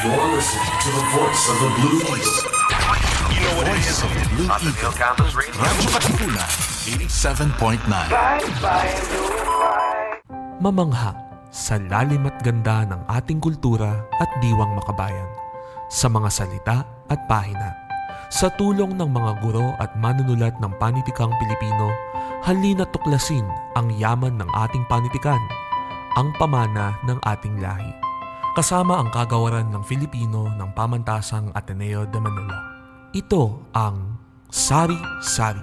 You're listening to the voice of the Blue Eagle. You know what it is? Voice of the Blue Eagle. Radyo Katipunan, 87.9. Mamangha sa lalim at ganda ng ating kultura at diwang makabayan, sa mga salita at pahina. Sa tulong ng mga guro at manunulat ng panitikang Pilipino, halina tuklasin ang yaman ng ating panitikan, ang pamana ng ating lahi. Kasama ang kagawaran ng Filipino ng Pamantasang Ateneo de Manila. Ito ang Sari-Sari,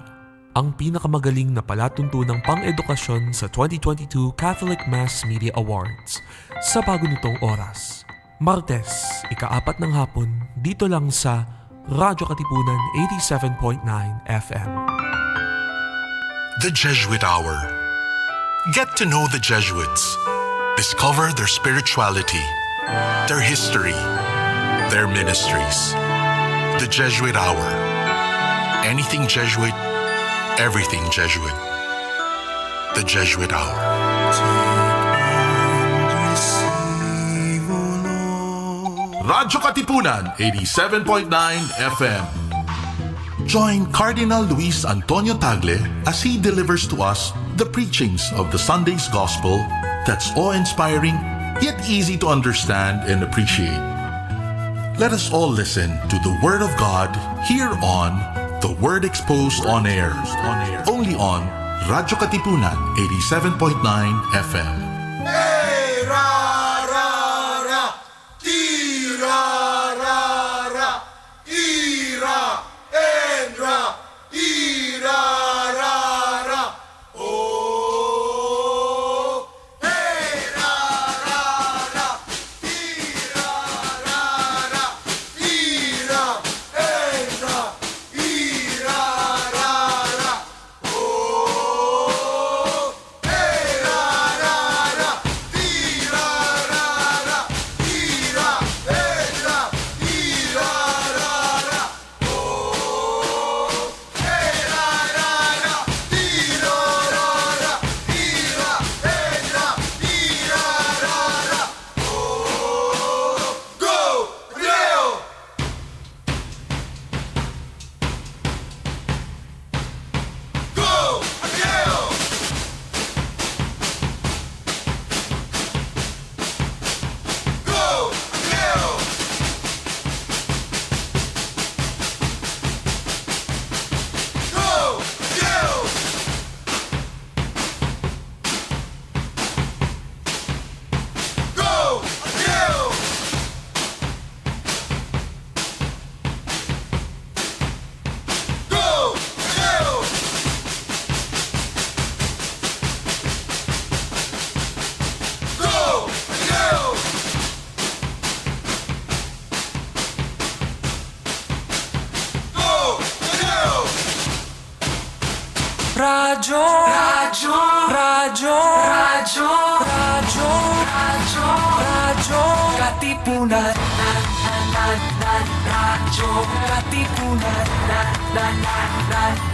ang pinakamagaling na palatuntunang pang-edukasyon sa 2022 Catholic Mass Media Awards sa bago nitong oras. Martes, ika-4 ng hapon, dito lang sa Radyo Katipunan 87.9 FM. The Jesuit Hour. Get to know the Jesuits. Discover their spirituality, their history, their ministries. The Jesuit Hour. Anything Jesuit, everything Jesuit. The Jesuit Hour. Radyo Katipunan, 87.9 FM. Join Cardinal Luis Antonio Tagle as he delivers to us the preachings of the Sunday's Gospel that's awe-inspiring, yet easy to understand and appreciate. Let us all listen to the Word of God here on The Word Exposed on Air. Only on Radyo Katipunan 87.9 FM. Hey, ra, ra, ra, ti, ra, ra, ra, i, ra, en, ra, i, ra, ra, ra, oh. Hey, ra, ra, ra, ti, ra, ra, ra, i, ra, en, ra, i, ra, ra, ra, oh. Hey, ra, ra, ra, ti, ra, ra, ra, i, ra, en, ra, i, ra, ra, ra, oh. Hey, ra, ra, ra, ti, ra, ra, ra, i, ra, en, ra, i, ra, ra, ra, oh. Go, Leo! Go, Leo! Go, Leo! Go, Leo! Go, Leo! Go, Leo! Go, Leo! Go, Leo! Radyo, radyo, radyo, radyo, radyo, radyo, radyo, Katipunan, radyo, Katipunan,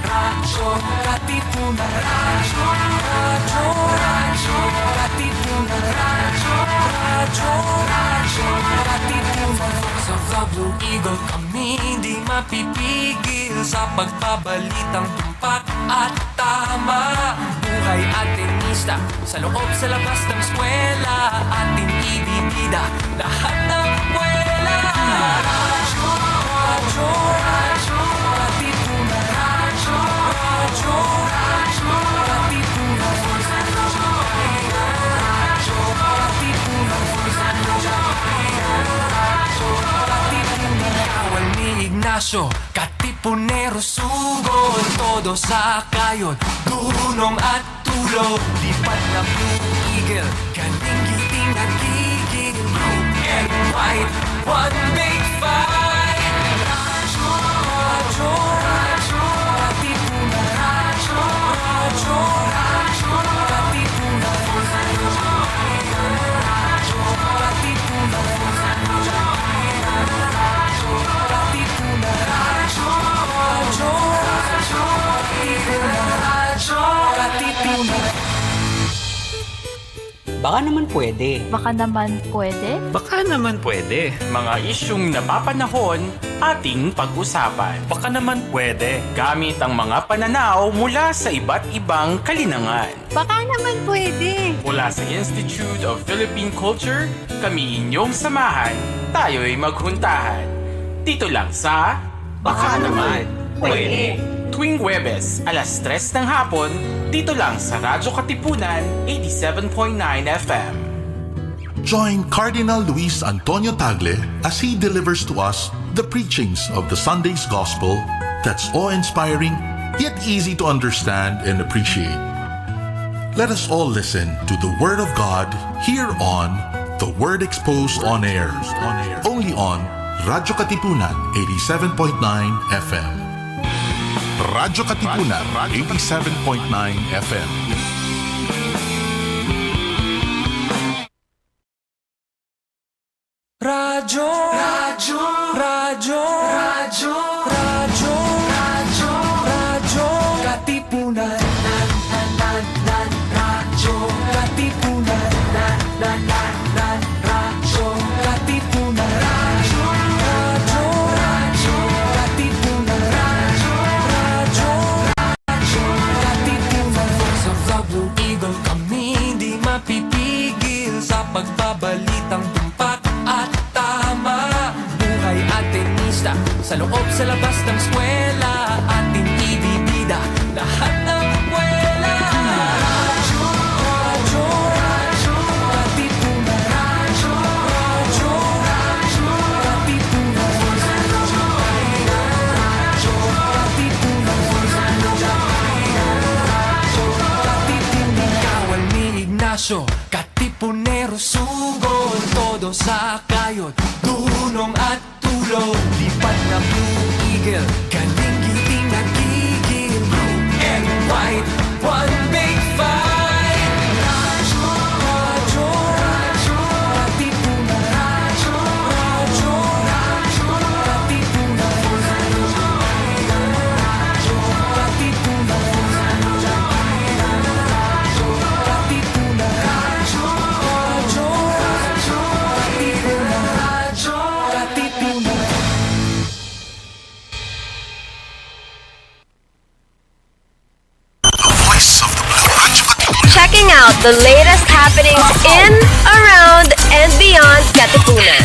radyo, Katipunan, radyo, radyo, radyo, Katipunan, radyo, radyo, radyo, Katipunan. Sa The Blue Eagle kami di mapipigil sa pagbabalitang tumpak at tama. Buhay atenista sa loob sa labas ng eskwela, ating ibibida lahat ng buwela. Radyo, radyo, radyo, Katipunan, radyo, radyo, radyo, Katipunan, radyo, radyo, Katipunan, radyo, Katipunan. Kawal ni Ignacio, Katipunero sugod, todo sa kayon, tulong at tulog. Lipat na Blue Eagle, kaning giting nagiging blue and white, one big fight. Radyo, radyo, radyo, Katipunan, radyo, radyo, radyo, Katipunan, radyo, radyo, Katipunan, radyo, radyo, Katipunan, radyo, radyo, radyo, Katipunan, radyo, Katipunan. Baka naman pwede. Baka naman pwede? Baka naman pwede. Mga isyung napapanahon ating pag-usapan. Baka naman pwede. Gamit ang mga pananaw mula sa iba't ibang kalinangan. Baka naman pwede. Mula sa Institute of Philippine Culture, kami inyong samahan, tayo'y maghuntahan. Dito lang sa Baka naman pwede. Tuwing Huwebes, alas 3 ng hapon, dito lang sa Radyo Katipunan 87.9 FM. Join Cardinal Luis Antonio Tagle as he delivers to us the preachings of the Sunday's Gospel that's awe-inspiring yet easy to understand and appreciate. Let us all listen to the Word of God here on The Word Exposed on Air. Only on Radyo Katipunan 87.9 FM. Radyo Katipunan 87.9 FM. Radyo, radyo, radyo, radyo, radyo, radyo, radyo, Katipunan, radyo, Katipunan, radyo, Katipunan, radyo, radyo, radyo, Katipunan, radyo, radyo, Katipunan. Sa Blue Eagle kami di mapipigil sa pagbabalitang tumpak at tama. Buhay at tenista, sa loob sa labas ng eskwela, ating ibibida lahat ng kwela. Radyo, radyo, radyo, Katipunan, radyo, radyo, radyo, Katipunan, radyo, Katipunan, radyo, Katipunan. Kawal ni Ignacio, Katipunero sugod, todo sa kayod, tulong at tulong. Lipat na Blue Eagle, kaning giting nagigil. Blue and white, one big fight. Radyo, radyo, radyo, Katipunan, radyo, radyo, radyo, Katipunan, radyo, Katipunan, radyo, Katipunan, radyo, radyo, radyo, Katipunan, radyo, Katipunan. Voice of the Blue. Radyo Katipunan. Checking out the latest happenings in, around, and beyond Katipunan.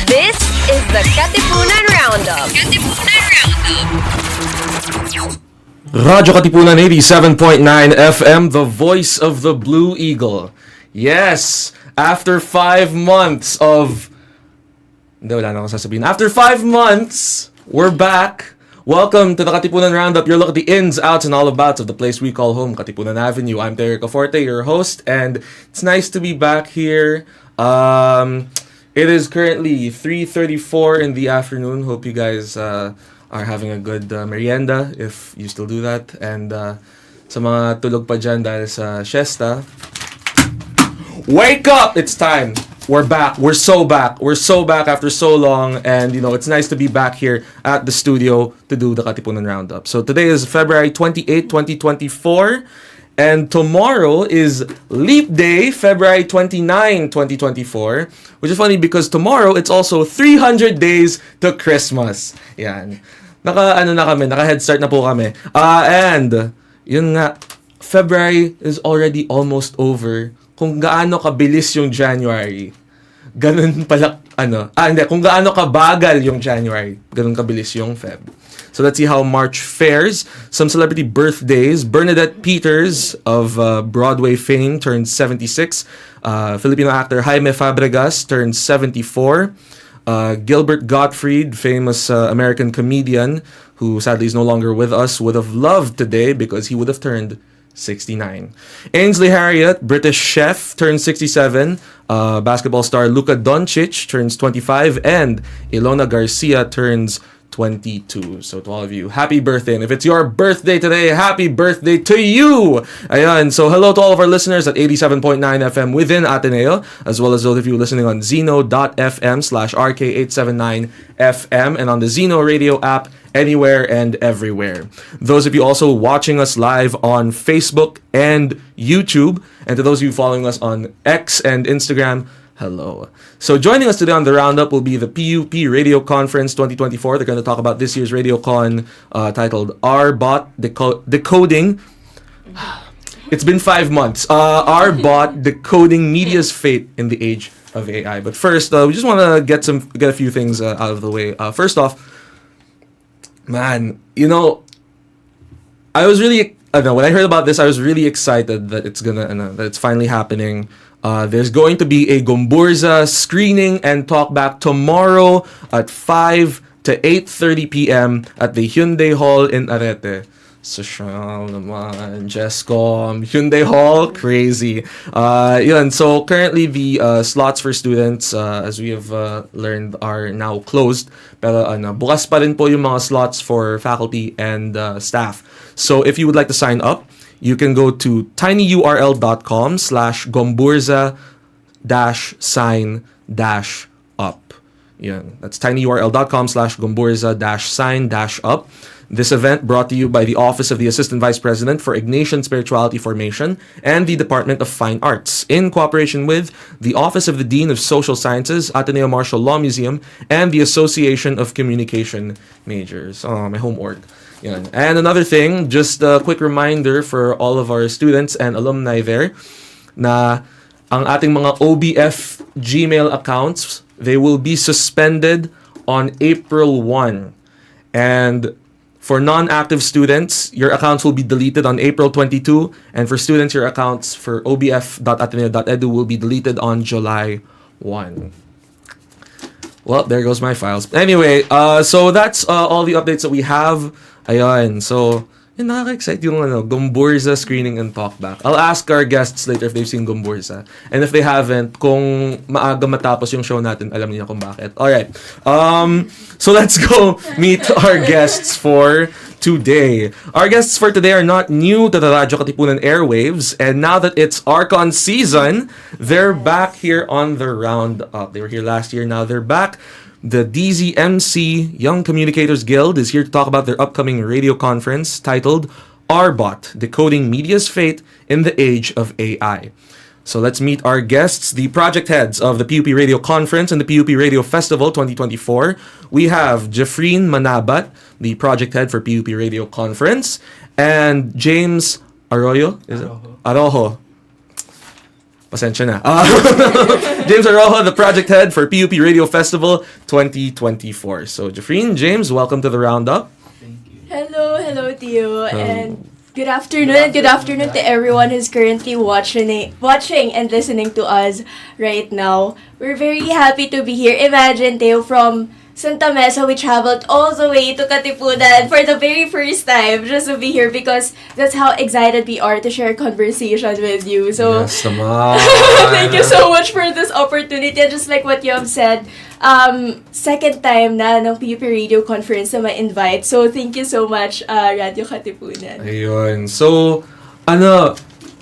This is the Katipunan Roundup. Radyo Katipunan 87.9 FM, the voice of the Blue Eagle. Yes, after 5 months of... Hindi, wala na akong sasabihin. After 5 months, we're back. Welcome to the Katipunan Roundup, your look at the ins, outs, and all abouts of the place we call home, Katipunan Avenue. I'm Ricaforte, your host, and it's nice to be back here. It is currently 3:34 in the afternoon. Hope you guys are having a good merienda, if you still do that. And sa mga tulog pa dyan dahil sa siesta, wake up! It's time! We're back. We're so back. We're so back after so long. And, you know, it's nice to be back here at the studio to do the Katipunan Roundup. So today is February 28, 2024. And tomorrow is Leap Day, February 29, 2024. Which is funny because tomorrow, it's also 300 days to Christmas. Yan. Naka-head start na po kami. And, yun nga, February is already almost over. Kung gaano kabilis yung January, ganun pala, kung gaano kabagal yung January, ganun kabilis yung Feb. So let's see how March fares. Some celebrity birthdays. Bernadette Peters of Broadway fame turns 76. Filipino actor Jaime Fabregas turns 74. Gilbert Gottfried, famous American comedian who sadly is no longer with us, would have loved today because he would have turned 69. Ainsley Harriott, British chef, turns 67. Basketball star Luka Doncic turns 25. And Ilona Garcia turns 2022. So to all of you, happy birthday. And if it's your birthday today, happy birthday to you. Ayan, so hello to all of our listeners at 87.9 FM within Ateneo, as well as those of you listening on Zeno.fm/RK879FM and on the Zeno radio app anywhere and everywhere. Those of you also watching us live on Facebook and YouTube, and to those of you following us on X and Instagram, hello. So joining us today on the Roundup will be the PUP Radio Conference 2024. They're going to talk about this year's RadioCon titled R-Bot Decoding. It's been 5 months. R-Bot Decoding Media's Fate in the Age of AI. But first, we just want to get a few things out of the way. First off, man, you know, I was really, when I heard about this, I was really excited that that it's finally happening. There's going to be a Gomburza screening and talkback tomorrow at 5 to 8:30 p.m. at the Hyundai Hall in Arete. Social naman, Jescom, Hyundai Hall, crazy. Yun, so currently the slots for students, as we have learned, are now closed. Pero bukas pa rin po yung mga slots for faculty and staff. So if you would like to sign up, you can go to tinyurl.com/gomburza-sign-up. Yun, that's tinyurl.com/gomburza-sign-up. This event brought to you by the Office of the Assistant Vice President for Ignatian Spirituality Formation and the Department of Fine Arts, in cooperation with the Office of the Dean of Social Sciences, Ateneo Martial Law Museum, and the Association of Communication Majors. Oh, my home org. Yan. And another thing, just a quick reminder for all of our students and alumni there, na ang ating mga OBF Gmail accounts, they will be suspended on April 1. And for non-active students, your accounts will be deleted on April 22. And for students, your accounts for obf.ateneo.edu will be deleted on July 1. Well, there goes my files. Anyway, so that's all the updates that we have. Ayan, so nakaka-excite yung Gomburza screening and talkback. I'll ask our guests later if they've seen Gomburza. And if they haven't, kung maaga matapos yung show natin, alam niyo kung bakit. Alright, so let's go meet our guests for today. Our guests for today are not new to the Radyo Katipunan airwaves, and now that it's Archon season, they're back here on the Roundup. They were here last year, now they're back. The DZMC Young Communicators Guild is here to talk about their upcoming radio conference titled R-Bot, Decoding Media's Fate in the Age of AI. So let's meet our guests, the project heads of the PUP Radio Conference and the PUP Radio Festival 2024. We have Jeffreen Manabat, the project head for PUP Radio Conference, and James Arroyo. Is it? Arojo. Pasensya na. James Arojo, the project head for PUP Radio Festival 2024. So, Jeffreen, James, welcome to the Roundup. Thank you. Hello to you, and good afternoon to everyone who's currently watching and listening to us right now. We're very happy to be here. Imagine, Teo, from Santa Mesa, we traveled all the way to Katipunan for the very first time just to be here because that's how excited we are to share conversation with you. So, yes, naman. Thank you so much for this opportunity. And just like what you have said, second time na ng PUP Radio Conference na ma-invite. So, thank you so much, Radio Katipunan. Ayun. So, we're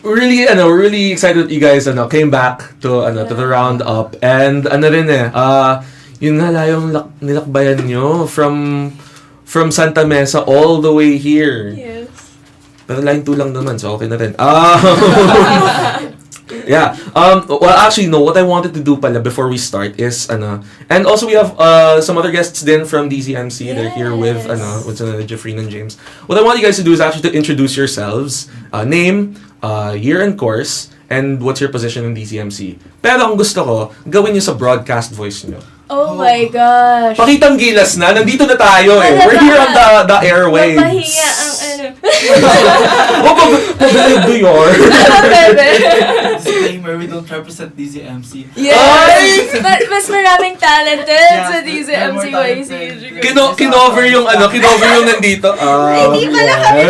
really excited that you guys came back to the Roundup. And yun nga layong nilakbayan nyo from Santa Mesa all the way here. Yes. Pero line 2 lang naman, so okay na rin. Yeah. Well, actually, no. What I wanted to do pala before we start is and also we have some other guests then from DZMC. Yes. They're here with Jeffreen and James. What I want you guys to do is actually to introduce yourselves, name, year and course, and what's your position in DZMC. Pero ang gusto ko, gawin niyo sa broadcast voice niyo. Oh my gosh. Pakitang gilas na. Nandito na tayo eh. We're here on the airwaves. Mapahinga ang do your. Disclaimer, we don't represent DZMC. Yes! Mas maraming talented sa DZMC YC. Kinover yung nandito. Hindi pala kami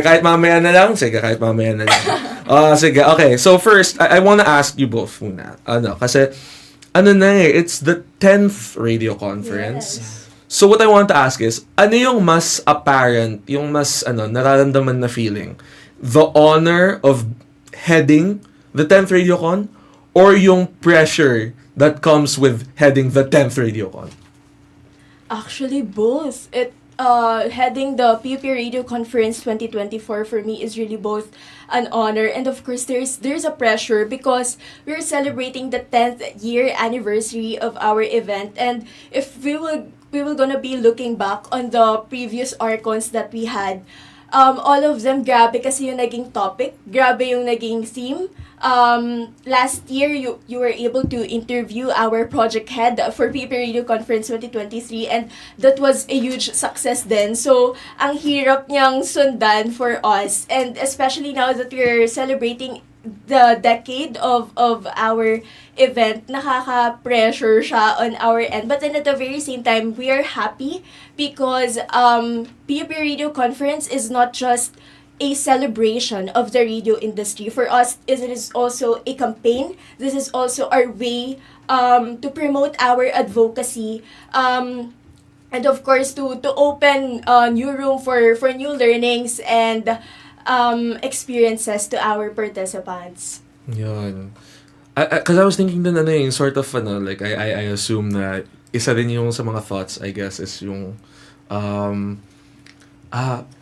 Kahit mamaya na lang. Sige, okay. So first, I wanna ask you both muna. Kasi it's the 10th radio conference. So what I want to ask is, ano yung mas apparent, yung mas nararamdaman na feeling? The honor of heading the 10th RadioCon or yung pressure that comes with heading the 10th RadioCon? Actually, both. Heading the PUP Radio Conference 2024 for me is really both an honor, and of course there's a pressure because we're celebrating the 10th year anniversary of our event, and if we will gonna be looking back on the previous Arcons that we had, all of them, grabe kasi yung naging topic, grabe yung naging theme. Last year, you were able to interview our project head for PUP Radio Conference 2023, and that was a huge success then. So, ang hirap niyang sundan for us, and especially now that we're celebrating the decade of our event, nakaka-pressure siya on our end. But then at the very same time, we are happy because PUP Radio Conference is not just a celebration of the radio industry. For us, it is also a campaign. This is also our way to promote our advocacy. And of course, to open new room for new learnings and experiences to our participants. Yun. Because I was thinking din sort of like I assume na isa din yung sa mga thoughts, I guess, is yung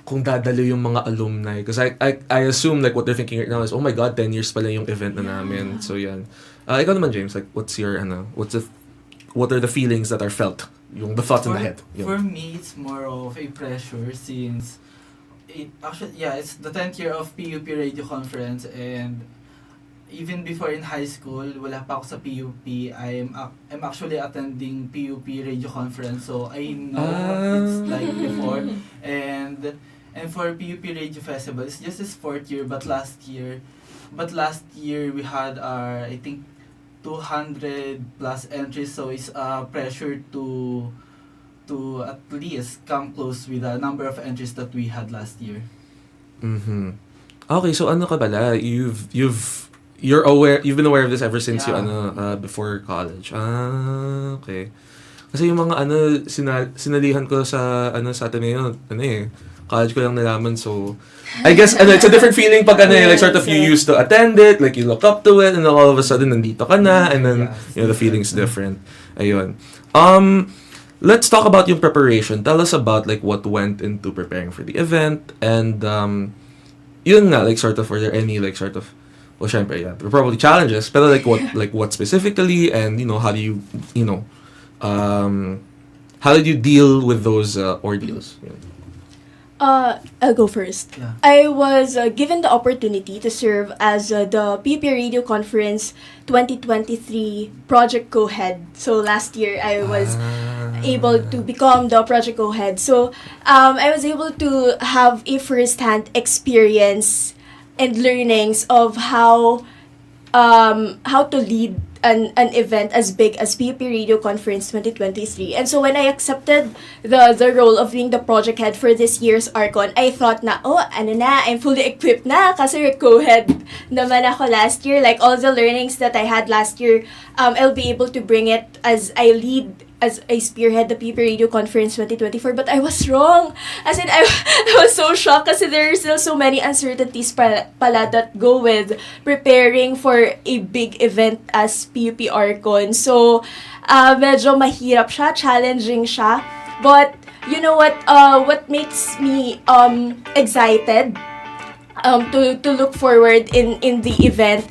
kung dadalo yung mga alumni. Because I assume like what they're thinking right now is, oh my God, 10 years pala yung event na namin. So yan. Ikaw naman, James, like what are the feelings that are felt? Yung the thoughts in the head. Yun. For me, it's more of a pressure since it's the 10th year of PUP Radio Conference, and even before in high school, wala pa ako sa PUP. I'm actually attending PUP Radio Conference, so I know what it's like before. And for PUP Radio Festival, it's just his 4th year, but last year we had our, I think, 200 plus entries, so it's pressure to at least come close with the number of entries that we had last year. Mm-hmm. Okay, so ano ka pala? You've been aware of this ever since you before college. Okay. Kasi yung mga sinalihan ko sa sa Ateneo, college ko lang nalaman, so I guess it's a different feeling pag like sort of you used to attend it, like you look up to it, and then all of a sudden nandito ka na, and then the feeling's different. Ayun. Let's talk about yung preparation. Tell us about like what went into preparing for the event, and yun nga, like sort of, were there any like sort of, well, syempre, there were probably challenges, pero like what specifically, and how do you how did you deal with those ordeals? I'll go first. Yeah. I was given the opportunity to serve as the PUP Radio Conference 2023 Project Co-Head. So last year, I was able to become the Project Co-Head. So I was able to have a first-hand experience and learnings of how to lead an event as big as PUP Radio Conference 2023. And so when I accepted the role of being the project head for this year's Arcon, I thought na, I'm fully equipped na kasi co-head naman ako last year. Like all the learnings that I had last year, I'll be able to bring it as I spearhead the PUP Radio Conference 2024, but I was wrong. As in, I was so shocked kasi there are still so many uncertainties pala that go with preparing for a big event as PUP Arcon. So, medyo mahirap siya, challenging siya. But, you know what makes me excited to look forward in the event,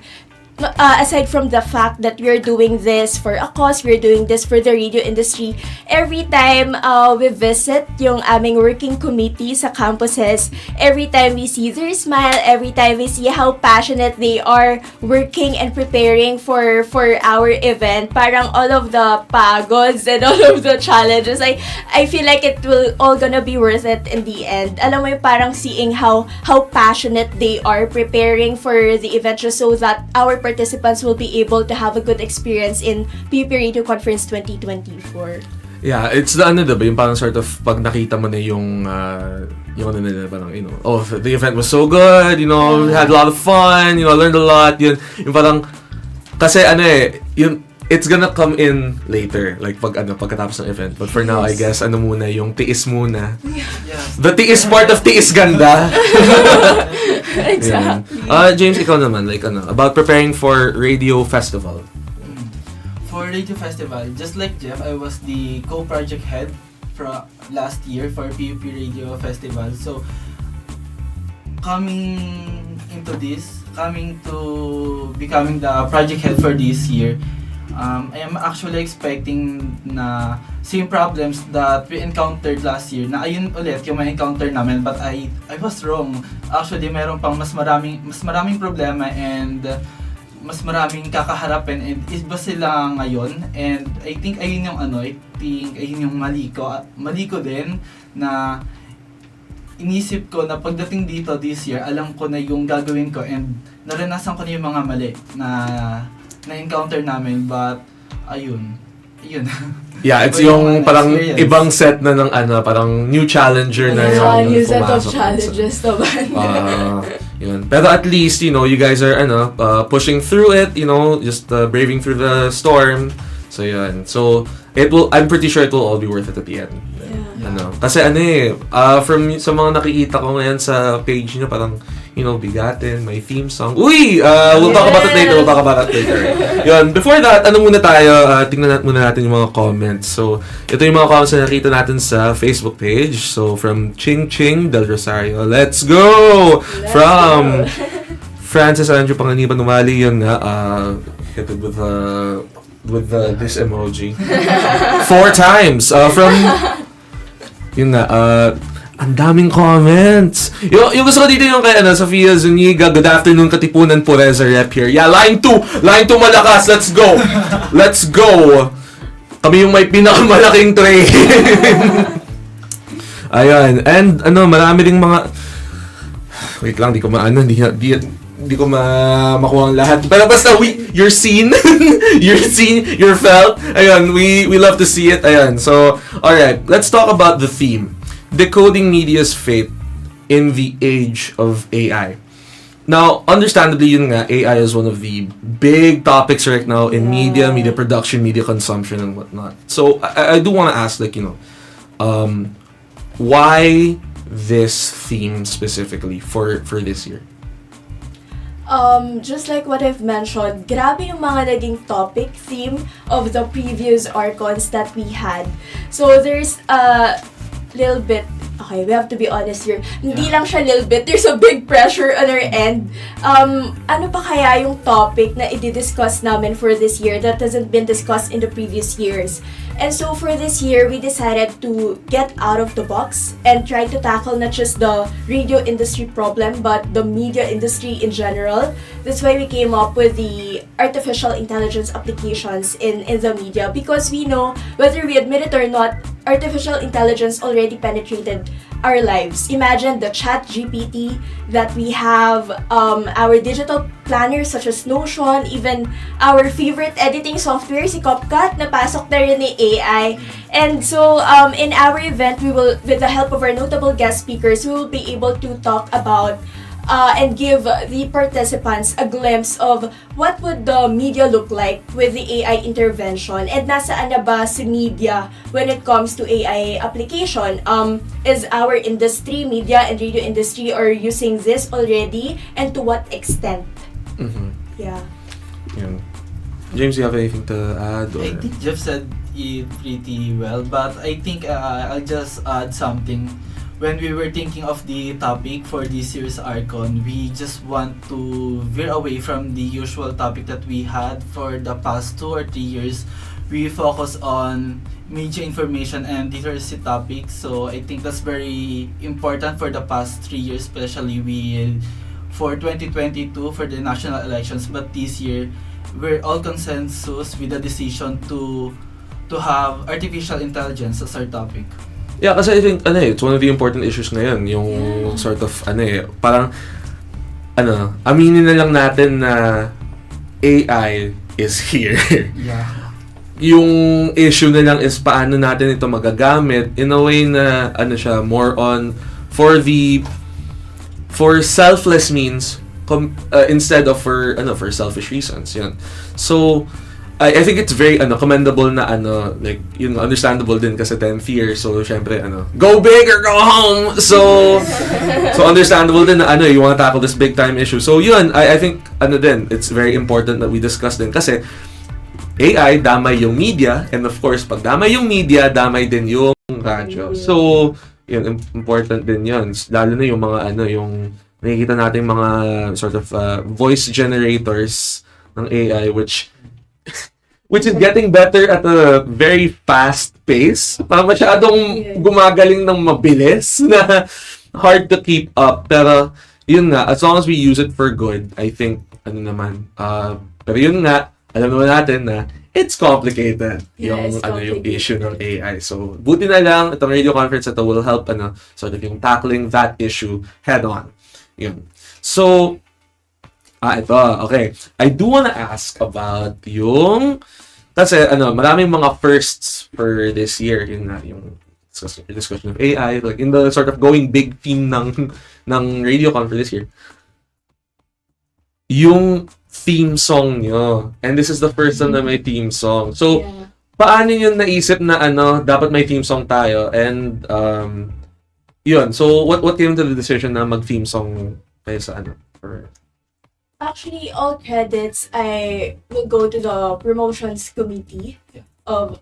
aside from the fact that we're doing this for a cause, we're doing this for the radio industry, every time we visit yung aming working committee sa campuses, every time we see their smile, every time we see how passionate they are working and preparing for our event, parang all of the pagods and all of the challenges, I feel like it will all gonna be worth it in the end. Alam mo yung parang seeing how passionate they are preparing for the event just so that our participants will be able to have a good experience in PUP Radio Conference 2024. Yeah, it's the diba, yung parang sort of pag nakita mo na yung nila parang, the event was so good, we had a lot of fun, learned a lot, yung parang, kasi it's gonna come in later, like pagkatapos ng event. But for now, I guess muna yung tiis muna. Yes. The tiis part of tiis ganda. Exactly. James, ikaw naman, like about preparing for radio festival. For Radio Festival, just like Jeff, I was the co-project head for last year for PUP Radio Festival. So, coming to becoming the project head for this year, I am actually expecting na same problems that we encountered last year, na ayun ulit yung ma-encounter namin, but I was wrong. Actually, meron pang mas maraming problema and mas maraming kakaharapin, and iba sila ngayon, and I think ayun yung mali ko din, na inisip ko na pagdating dito this year, alam ko na yung gagawin ko, and naranasan ko na yung mga mali na encounter namin, but ayun. Yeah, it's Iba yung parang experience. ibang set na ng parang new challenger na yung new set of pumasok. challenges naman. Yun. Pero at least, you guys are pushing through it, just braving through the storm. So yun. So I'm pretty sure it will all be worth it at the end. Yeah. Kasi from sa mga nakikita ko ngayon sa page niyo, parang bigatin, may theme song. Uy! We'll talk about it later. Yun. Before that, muna tayo? Tingnan muna natin yung mga comments. So, ito yung mga comments na nakita natin sa Facebook page. So, from Ching Ching Del Rosario. Let's go! From Francis Andrew Panganiban Numali, yun nga, hit it with this emoji. 4 times. From, yun nga, ang daming comments. Yung gusto ko dito yung kay Sofia Zuniga. Good afternoon, Katipunan Pureza rep here. Yeah, line 2 malakas. Let's go. Let's go. Kami yung may pinakamalaking train. Ayun. And marami ding mga wait lang, di ko makuha ang lahat. Pero basta you're seen. You're felt. Ayun, we love to see it. Ayun. So, alright, let's talk about the theme. Decoding media's fate in the age of AI. Now, understandably, yun nga, AI is one of the big topics right now in media production, media consumption, and whatnot. So, I do want to ask, why this theme specifically for this year? Just like what I've mentioned, grabe yung mga naging topic theme of the previous Archons that we had. So, there's a little bit, okay, we have to be honest here. Hindi lang siya little bit, there's a big pressure on our end. Ano pa kaya yung topic na i-discuss namin for this year that hasn't been discussed in the previous years? And so for this year, we decided to get out of the box and try to tackle not just the radio industry problem, but the media industry in general. That's why we came up with the artificial intelligence applications in the media, because we know, whether we admit it or not, artificial intelligence already penetrated our lives. Imagine the chat GPT that we have, our digital planners such as Notion, even our favorite editing software, si CapCut, napasok na rin ni AI. And so, in our event, we will, with the help of our notable guest speakers, we will be able to talk about and give the participants a glimpse of what would the media look like with the AI intervention, and nasaan na ba si media when it comes to AI application. Is our industry, media and radio industry, are using this already, and to what extent? Yeah. James, you have anything to add? Or? I think Jeff said it pretty well, but I think I'll just add something. When we were thinking of the topic for this year's Archon, we just want to veer away from the usual topic that we had for the past 2 or 3 years. We focus on media information and literacy topics, so I think that's very important for the past 3 years, especially for 2022 for the national elections. But this year, we're all consensus with the decision to have artificial intelligence as our topic. Yeah, kasi I think, it's one of the important issues ngayon, yung sort of, parang, aminin na lang natin na AI is here. Yeah. Yung issue na lang is paano natin ito magagamit in a way na, more on, for selfless means, instead of for selfish reasons, yan. So, I think it's very commendable na like yun understandable din kasi 10th year, so syempre go big or go home, so understandable din na you want to tackle this big time issue. So yun, I think din it's very important that we discuss din kasi AI damay yung media, and of course pag damay yung media damay din yung radyo. So yun, important din yun, lalo na yung mga yung nakikita natin mga sort of voice generators ng AI which is getting better at a very fast pace. Parang masyadong gumagaling ng mabilis na hard to keep up. Pero yun nga, as long as we use it for good, I think pero yun nga, alam naman natin na it's complicated yung issue ng AI. So buti na lang itong radio conference ito will help sort of yung tackling that issue head on. Yun. So ito, okay. I do wanna ask about kasi maraming mga firsts for this year, yung discussion of AI, like in the sort of going big theme ng radio conference this year. Yung theme song nyo. And this is the first time na may theme song. So, paano nyo naisip na dapat may theme song tayo? And yun. So, what came to the decision na mag-theme song tayo sa for Actually, all credits I will go to the promotions committee of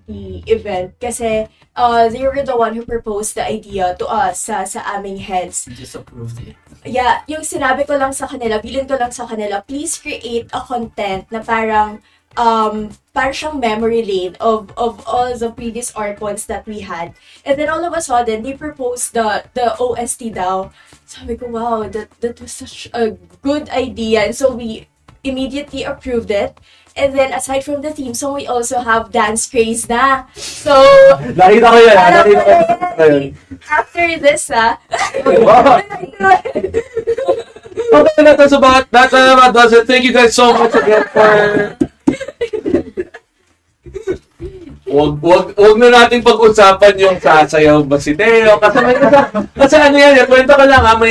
the event kasi they were the one who proposed the idea to us sa aming heads. Just approved it. Yeah, yung sinabi ko lang sa kanila, bilin ko lang sa kanila, please create a content na parang siyang memory lane of all the previous artworks that we had. And then all of a sudden, they proposed the OST daw. Sabi ko, wow, that was such a good idea. And so we immediately approved it. And then aside from the theme song, we also have Dance Craze na. So, nakita ko yan. After this, Wow. Okay, that's about does it. Thank you guys so much again for Wag na natin pag-usapan yung sasayaw ba si Teo. Kasi kwento ko lang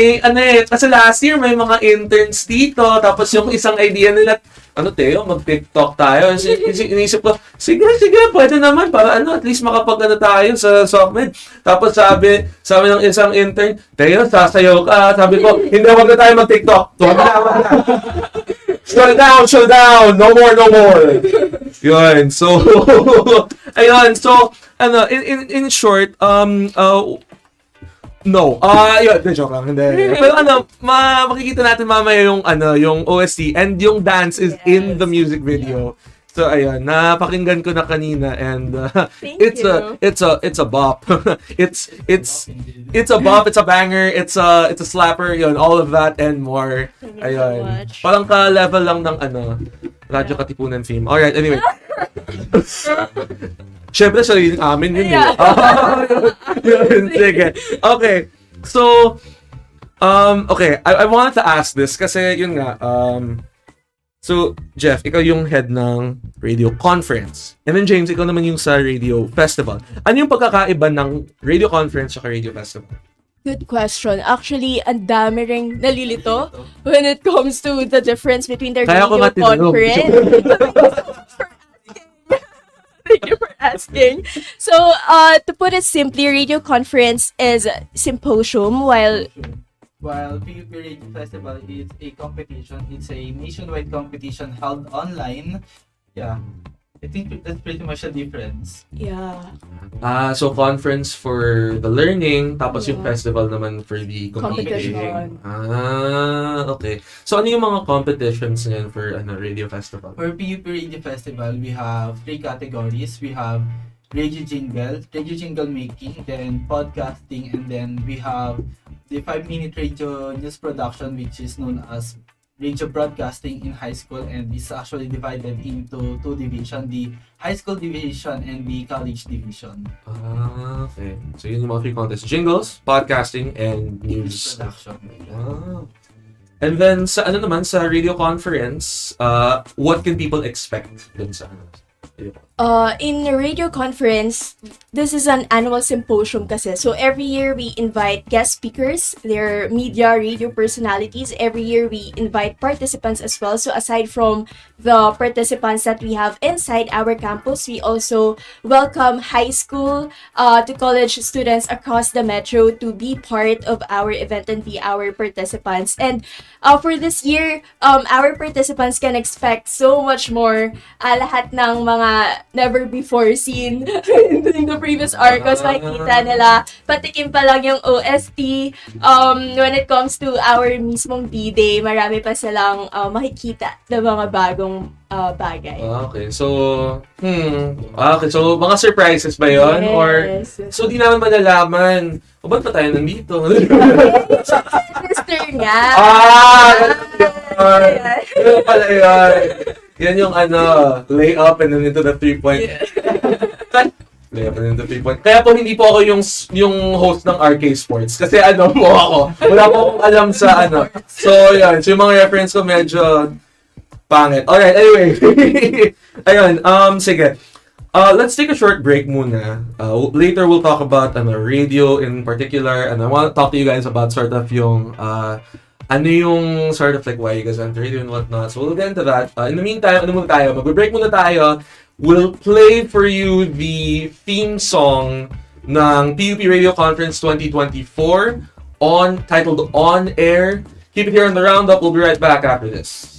kasi last year may mga interns dito, tapos yung isang idea nila, Teo, mag-TikTok tayo. Inisip ko, sige, pwede naman, para at least tayo sa SOCMED. Tapos sabi ng isang intern, Teo, sasayaw ka. Sabi ko, hindi, wag na tayo mag-TikTok. Wag na. Slow down, no more. Yun, so, ayun, so, in short, no, yun, joke lang, hindi. Pero makikita natin mamaya yung OST, and yung dance is in the music video. So ayun, napakinggan ko na kanina, and it's a bop. it's a bop, it's a banger, it's a slapper, yun, all of that and more. Ayun. Parang ka-level lang ng Radyo Katipunan theme. Alright, anyway. Syempre sariling amin yun. Yun, sige. Okay. So okay, I wanted to ask this kasi yun nga so, Jeff, ikaw yung head ng radio conference. And then, James, ikaw naman yung sa radio festival. Ano yung pagkakaiba ng radio conference at radio festival? Good question. Actually, ang dami ring nalilito when it comes to the difference between the radio conference. Thank you for asking. So, to put it simply, radio conference is symposium, while PUP Radio Festival is a competition. It's a nationwide competition held online. Yeah, I think that's pretty much the difference. Yeah. So conference for the learning, tapos yung festival naman for the competition. Okay. So ano yung mga competitions ngayon for radio festival? For PUP Radio Festival, we have 3 categories. We have radio jingle making, then podcasting, and then we have the 5-minute radio news production, which is known as radio broadcasting in high school, and is actually divided into 2 divisions, the high school division and the college division. Okay. So yun yung mga 3 contests: jingles, podcasting, and news production. And then sa sa radio conference, what can people expect dun sa radio conference? In the radio conference, this is an annual symposium kasi. So every year we invite guest speakers, they're media, radio personalities. Every year we invite participants as well. So aside from the participants that we have inside our campus, we also welcome high school to college students across the metro to be part of our event and be our participants. And for this year, our participants can expect so much more. Lahat ng mga never before seen in the previous Arcos, makikita nila. Patikim pa lang yung OST. When it comes to our mismong D-Day, marami pa silang makikita na mga bagong bagay. Okay, so, okay, so mga surprises ba yun? Yes. Or, so di naman malalaman, o ba't pa tayo nandito? Sister nga. Yun pala yun. Yan yung lay up and then into the 3-point. Lay up and into 3-point. Kaya po hindi po ako yung host ng RK Sports. Kasi mo ako. Wala po akong alam sa So, yan. So, yung mga reference ko medyo pangit. Alright, anyway. Ayun, sige. Let's take a short break muna. Later we'll talk about radio in particular, and I want to talk to you guys about sort of yung yung sort of like why you guys enter radio and whatnot. So we'll get into that. In the meantime, muna tayo? Mag-break muna tayo. We'll play for you the theme song ng PUP Radio Conference 2024 titled On Air. Keep it here on the Roundup. We'll be right back after this.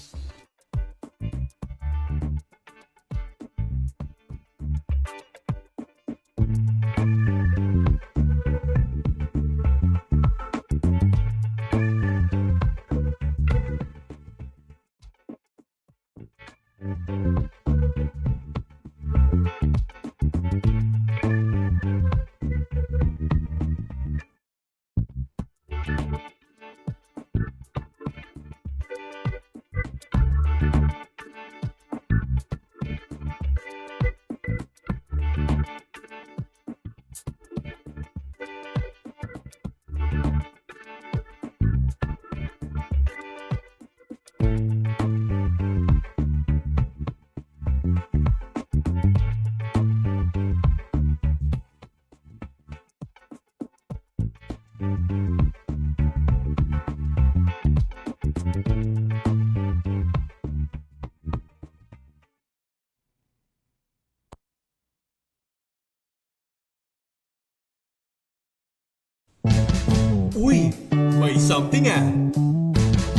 Uy, may something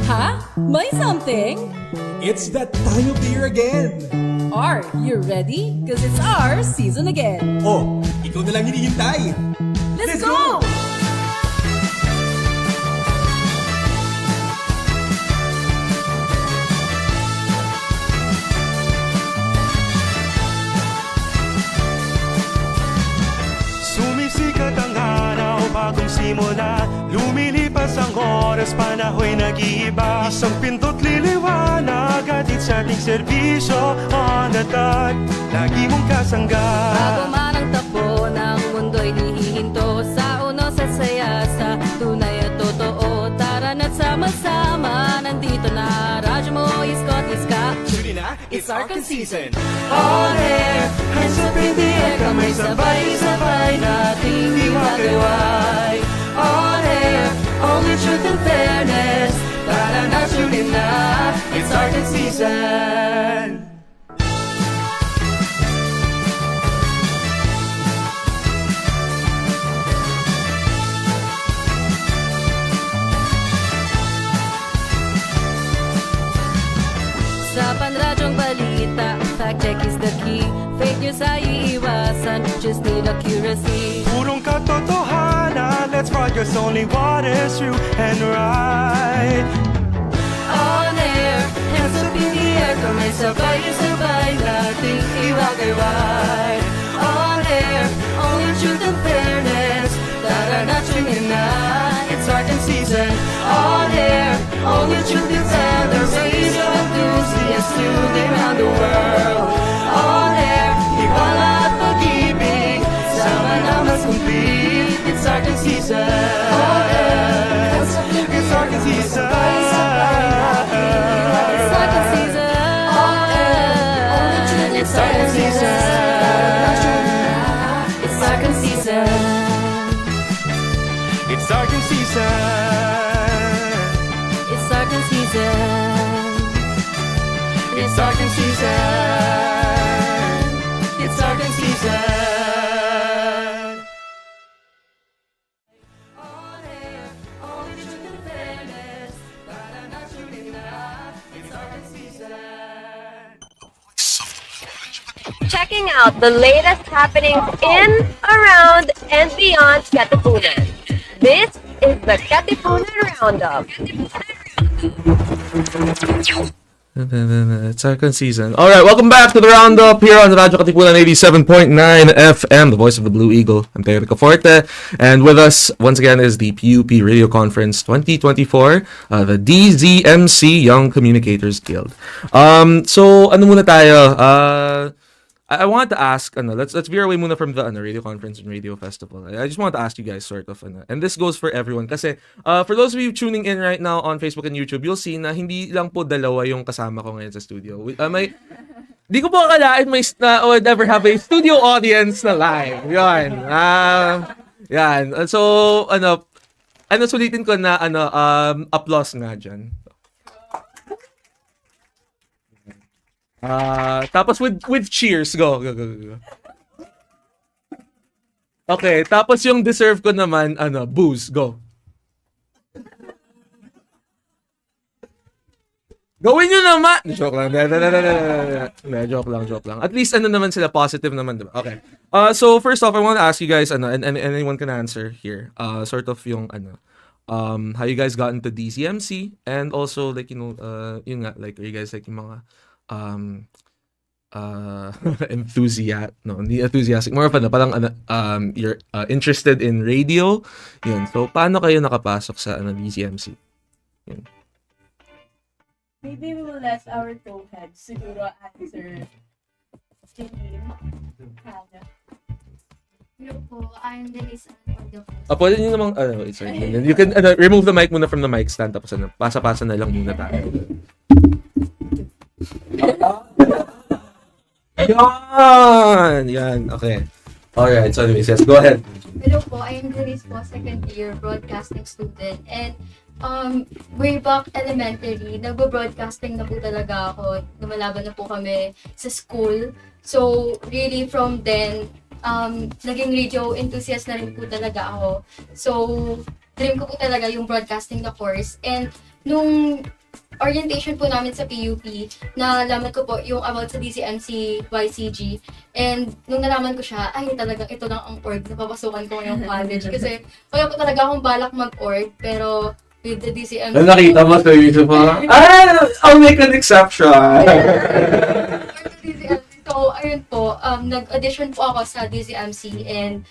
Ha? May something? It's that time of the year again. Are you ready? Cause it's our season again. Oh, ikaw na lang hinihintay. Let's go! Sumisikat ang araw, bagong simula. Lumilipas ang oras, panahoy nag-iiba. Isang pinto't liliwanag, atid sa ating serbisyo. On the dot, lagi mong kasangga. Bago man ang takbo ng mundo'y nihihinto. Sa uno sa saya, sa tunay at totoo. Tara na't sama-sama, nandito na. Radyo mo, iskot, iska. Tuloy na, it's Arcan season. On air, hands up in the air, kamay sabay-sabay nating iwagayway. On air, only truth and fairness. Tara na, tune in na, it's Arcan season. Sa panradyong balita, fact check is the key. Fake news ay iiwasan, just need accuracy. Purong katotohanan, let's progress only what is true and right. On air, hands up in the air, kamay sabay-sabay nating iwagayway. On air, only truth and fairness. Tara na, tune in na, it's Arcan season. On air, only truth and fairness. Radio enthusiasts tuning around the world. On air, iwala at pag-ibig, sama na mas complete. It's Arcan season. On air, It's Arcan season. it's Arcan season. On air, only truth and fairness. It's sarcasm season. It's sarcasm season. It's sarcasm season. On air, only truth and fairness. Para not shooting na. It's sarcasm season. Checking out the latest happenings in, around, and beyond Katipunan. This is the Katipunan Roundup. It's second season. All right, welcome back to the Roundup here on Radyo Katipunan 87.9 FM, the voice of the Blue Eagle. I'm Ricaforte, and with us once again is the PUP Radio Conference 2024, the DZMC Young Communicators Guild. So ano muna tayo? I wanted to ask, let's veer away muna from the radio conference and radio festival. I just wanted to ask you guys sort of, and this goes for everyone. Kasi for those of you tuning in right now on Facebook and YouTube, you'll see na hindi lang po dalawa yung kasama ko ngayon sa studio. Di ko po akalain would ever have a studio audience na live. Yan. Yan. So, sulitin ko na, applause nga dyan. Tapos with cheers, go. Okay, tapos yung deserve ko naman, booze, go. Gawin nyo naman! Joke lang. Joke lang. At least naman sila, positive naman, diba? Okay. So first off, I want to ask you guys, and anyone can answer here, sort of yung, how you guys got into DCMC, and also, like, yun nga, like, are you guys, like, yung mga, hindi enthusiastic, more of parang you're interested in radio, yun. So paano kayo nakapasok sa DCMC? Yun. Maybe we will let our co-heads siguro answer. Hello po, I'm Denise for the Pwede nyo namang, sorry. You can remove the mic muna from the mic stand, tapos pasa-pasa na lang muna tayo. Yan. Okay. Alright, so anyways, yes, go ahead. Hello po, I am Denise po, second year broadcasting student. And way back elementary, nagbo-broadcasting na po talaga ako. Lumalaban na po kami sa school. So really from then, naging radio enthusiast na rin po talaga ako. So dream ko po talaga yung broadcasting na course. And nung orientation po namin sa PUP, nalaman ko po yung about sa DCMC YCG. And nung nalaman ko siya, ay talagang ito lang ang org na papasukan ko ngayong college. Kasi wala po talaga akong balak mag-org, pero with the DCMC... Nakita mo sa YouTube mo? I'll make an exception! So, ayun po, nag-audition po ako sa DCMC and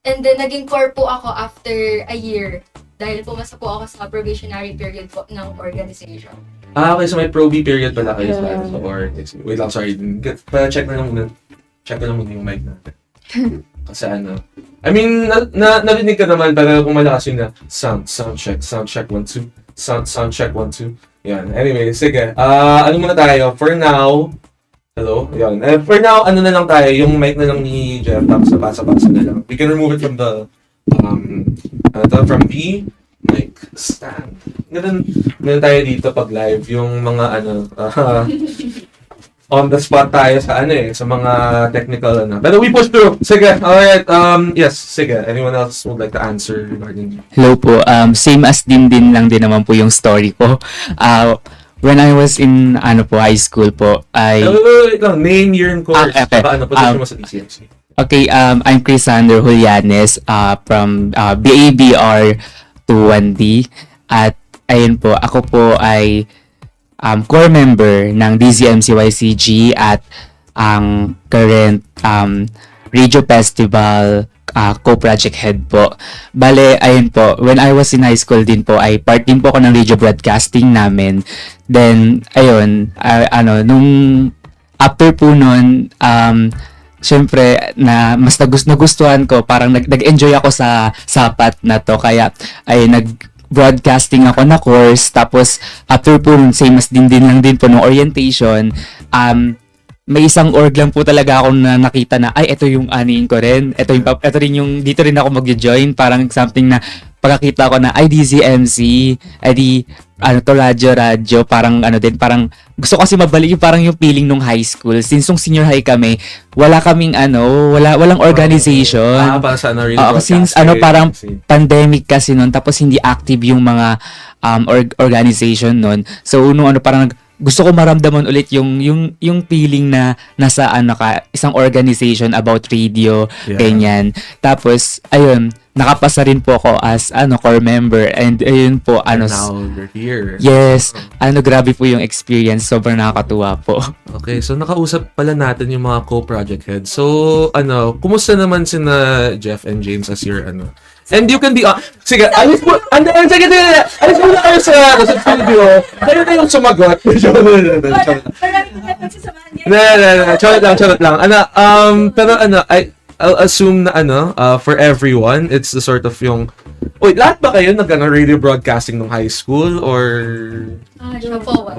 then naging core po ako after a year. Dahil pumasa po ako sa probationary period po ng organization. Okay, so may probe period pala kayo sa or wait lang, sorry. Check na lang muna yung mic natin. Kasi I mean, narinig ka naman, pero kung malakas yun na, sound check, 1, 2, sound check, 1, 2. Yan, anyway, sige. Ano muna tayo? For now, hello? Yan. For now, na lang tayo, yung mic na lang ni Jeff, tapos pasa-pasa na lang. We can remove it from the from the mic stand. Ganun tayo dito pag live, yung mga on the spot tayo sa sa mga technical Pero we push through. Sige, alright. Yes, sige. Anyone else would like to answer regarding? Hello po. Same as din lang din naman po yung story ko. When I was in high school po, wait lang. Name, year, and course. Okay. Position mo sa DCMC. Okay, I'm Crisander Julianes from BABR 21D. At ayun po, ako po ay core member ng DZMC YCG at ang current Radio Festival co-project head po. Bale, ayun po, when I was in high school din po, ay part din po ako ng radio broadcasting namin. Then, ayun, nung after po nun, syempre, na mas nagustuhan ko, parang nag-enjoy ako sa sapat na to. Kaya, ay nag-broadcasting ako na course. Tapos, after po, same as din lang din po ng orientation, may isang org lang po talaga ako na nakita na, ay, ito yung aniin ko rin. Ito rin yung, dito rin ako mag-join. Parang something na, pagkakita ko na, ay, DZMC, ay, to radyo, parang, parang, gusto ko kasi mabalik yung parang yung feeling nung high school. Since nung senior high kami, wala kaming, walang organization. Para sa really since, parang, pandemic kasi nun, tapos hindi active yung mga, organization nun. So, parang, gusto ko maramdaman ulit yung feeling na nasa isang organization about radio, ganyan. Tapos ayun, nakapasa rin po ako as core member, and ayun po now you're here. Yes, grabe po yung experience, sobrang nakakatuwa po. Okay, so nakausap pala natin yung mga co-project heads. So kumusta naman sina Jeff and James as your And you can be sige, alis mo na kayo sa studio. Kayo na yung sumagot. Charot lang. Pero I'll assume na for everyone, it's the sort of yung wait, lahat ba kayo radio broadcasting nung high school or Siya po.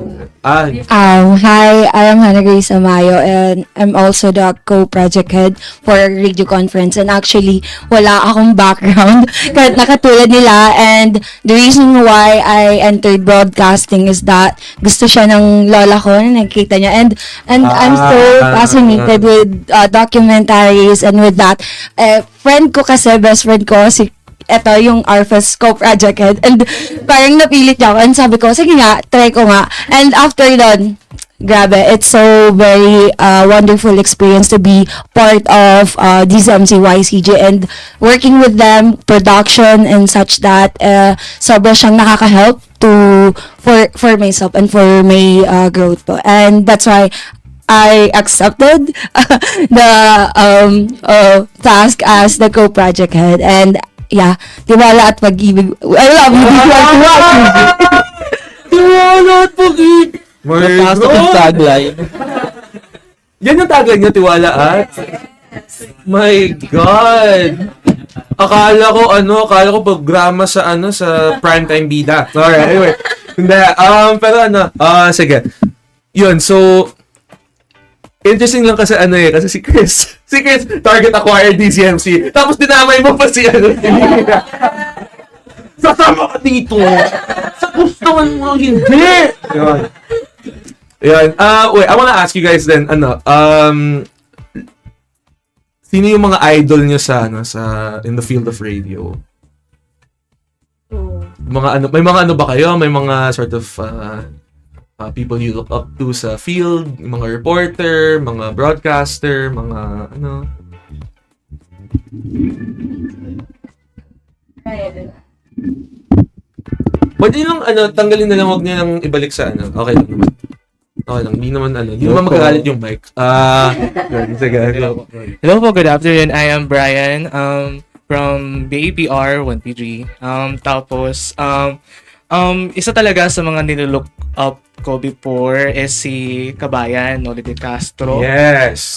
Hi, I am Hannah Grace Amayo, and I'm also the co-project head for Radio Conference. And actually, wala akong background kahit nakatulad nila. And the reason why I entered broadcasting is that gusto siya ng lola ko na nakikita niya. And I'm so fascinated with documentaries, and with that. Friend ko kasi, best friend ko, si eto yung RFS co-project head, and parang napilit niya ako, and sabi ko, sige nga, try ko nga. And after doon, grabe, it's so very wonderful experience to be part of DZMC YCJ, and working with them, production and such, that sobra siyang nakaka-help for myself and for my growth po. And that's why I accepted the task as the co-project head. And yeah, tiwala at pag-ibig. I love you. Tiwala at pag-ibig. Napasok yung tagline. Yan yung tagline niya, tiwala at? My God! Akala ko programa sa sa primetime bida. Alright, anyway. Hindi, pero sige. Yun, so, interesting lang kasi kasi si Chris, target acquired DCMC, tapos dinamay mo pa si sasama ka dito, sa gusto mo hindi. Yan. Wait, I wanna ask you guys then, sino yung mga idol nyo sa in the field of radio? May mga ba kayo? May mga sort of people you look up to sa field, mga reporter, mga broadcaster, mga Pwede lang tanggalin na lang, wag niyo lang ibalik sa Okay lang naman. Okay lang, hindi naman magagalit yung mic. Sige. Hello po, good afternoon. I am Brian from BAPR 1P3. Tapos isa talaga sa mga nilook up ko before is si Kabayan, Noli de Castro. Yes.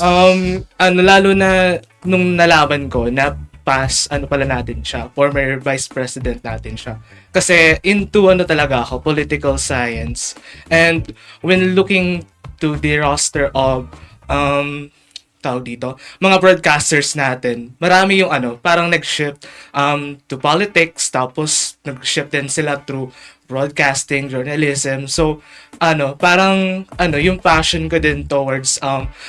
Lalo na nung nalaman ko na pala natin siya, former vice president natin siya. Kasi into talaga ako, political science. And when looking to the roster of mga broadcasters natin, marami yung parang nag-shift to politics, tapos nag-shift din sila through broadcasting, journalism. So, parang yung passion ko din towards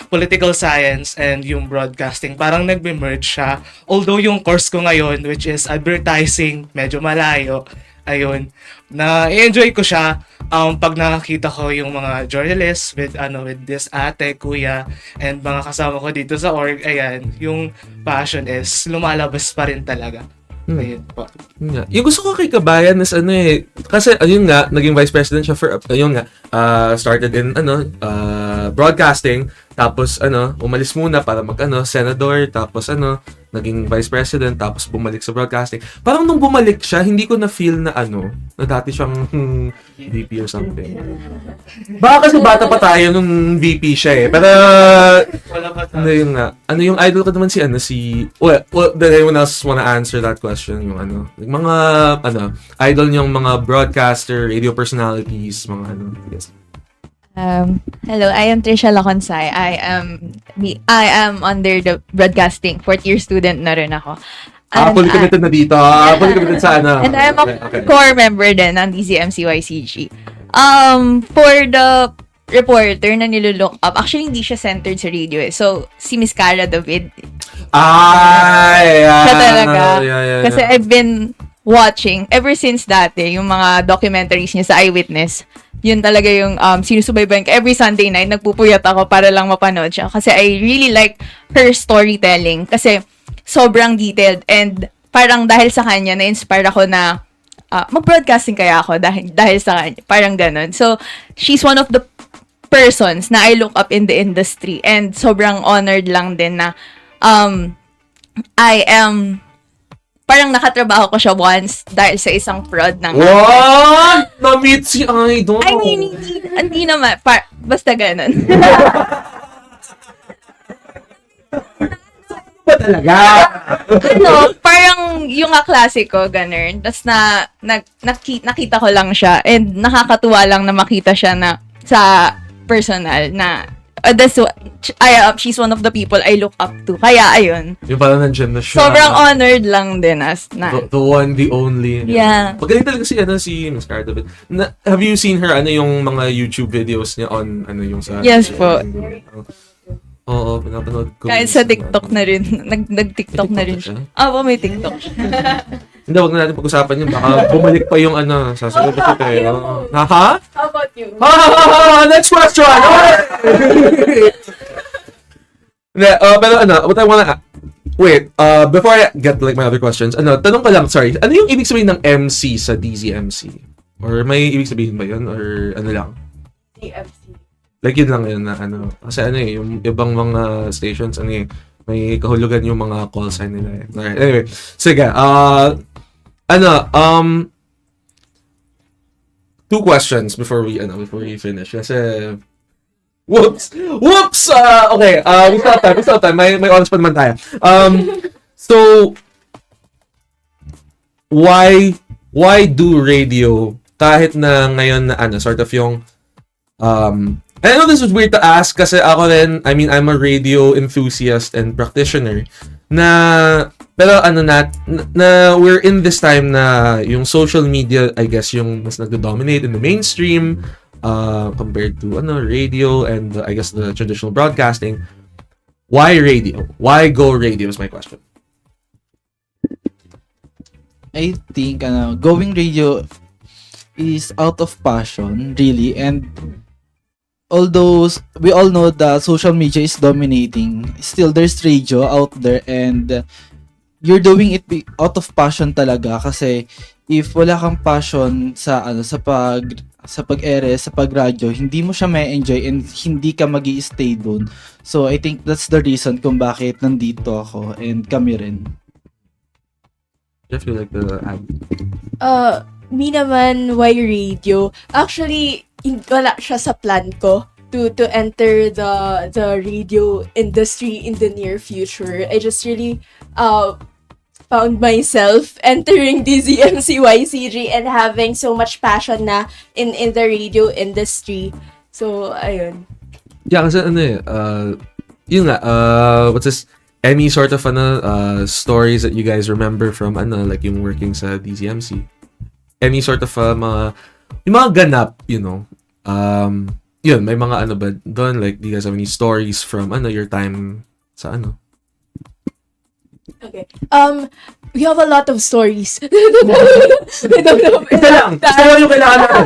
political science and yung broadcasting, parang nagbe-merge siya. Although yung course ko ngayon, which is advertising, medyo malayo, ayun, na-enjoy ko siya pag nakakita ko yung mga journalists with this ate, kuya, and mga kasama ko dito sa org, ayan, yung passion is lumalabas pa rin talaga. Ayun po. Yung gusto ko kay Kabayan is kasi ayun nga, naging vice president siya for started in broadcasting, tapos umalis muna para senador, tapos naging vice president, tapos bumalik sa broadcasting. Parang nung bumalik siya, hindi ko na feel na na dati siyang VP or something. Baka kasi bata pa tayo nung VP siya pero yung yung idol ko naman well, does anyone else wanna answer that question? Yung mga idol niyong mga broadcaster, radio personalities, mga yes. Hello, I am Trisha Laconsay. I am under the broadcasting. Fourth year student na rin ako. Fully committed na dito. Fully committed sa ano. And I'm a core member din ng DZMCYCG. For the reporter na nilulook up, actually hindi siya centered sa radio eh. So, si Miss Cara David. Siya talaga. Yeah. Kasi I've been watching ever since dati, yung mga documentaries niya sa Eyewitness. Yun talaga yung sinusubaybayan ko. Every Sunday night, nagpupuyat ako para lang mapanood siya. Kasi I really like her storytelling. Kasi sobrang detailed. And parang dahil sa kanya, na-inspire ako na mag-broadcasting kaya ako dahil sa kanya. Parang ganun. So, she's one of the persons na I look up in the industry. And sobrang honored lang din na I am parang nakatrabaho ko siya once dahil sa isang prod ng... What? Na-meet si Idol? I mean, hindi naman. Basta ganun. Ba talaga? Parang yung kaklase ko, ganun. Tapos nakita ko lang siya and nakakatuwa lang na makita siya na sa personal na she's one of the people I look up to. Kaya, ayun. Yung parang nandiyan na siya. Sobrang honored lang din as na. The one, the only. Yeah. Magaling talaga si Miss Cara David. Have you seen her, yung mga YouTube videos niya on, yung sa... Yes po. Oo, pinapanood ko. Kahit sa TikTok na rin. Nag-TikTok na rin siya. May TikTok siya. Hindi, wag na natin pag-usapan yun. Baka bumalik pa yung sasagot ko kayo. Ha? How about you? Next question! Pero what I wanna... Wait, before I get to my other questions, tanong ko lang, sorry, ano yung ibig sabihin ng MC sa DZMC? Or may ibig sabihin ba yun? Or ano lang? DMC. Like yun lang yun na Kasi yung ibang mga stations, may kahulugan yung mga call sign nila. Alright, anyway. Sige, two questions before we finish. Kasi, whoops! Okay, we still have time. May oras pa naman tayo. So, why do radio kahit na ngayon na sort of yung, I know this is weird to ask kasi ako rin, I'm a radio enthusiast and practitioner pero na we're in this time na yung social media, I guess, yung mas nagdo-dominate in the mainstream compared to radio and I guess the traditional broadcasting. Why radio? Why go radio is my question. I think going radio is out of passion, really, and although we all know that social media is dominating, still there's radio out there and you're doing it out of passion talaga kasi if wala kang passion sa pag-ere, sa pag-radyo, hindi mo siya ma-enjoy and hindi ka magi-stay doon. So I think that's the reason kung bakit nandito ako and kami rin. I feel like the ad. Me naman, why radio? Actually, wala siya sa plan ko to enter the radio industry in the near future. I just really found myself entering DZMCYCG and having so much passion na in the radio industry. So, ayun. Yeah, kasi yun nga, what's this? Any sort of stories that you guys remember from like yung working sa DZMC? Any sort of yung mga ganap, yun, may mga ba doon, like, do you guys have any stories from your time sa Okay. We have a lot of stories. I don't know. Ito lang. Story yung kailangan natin.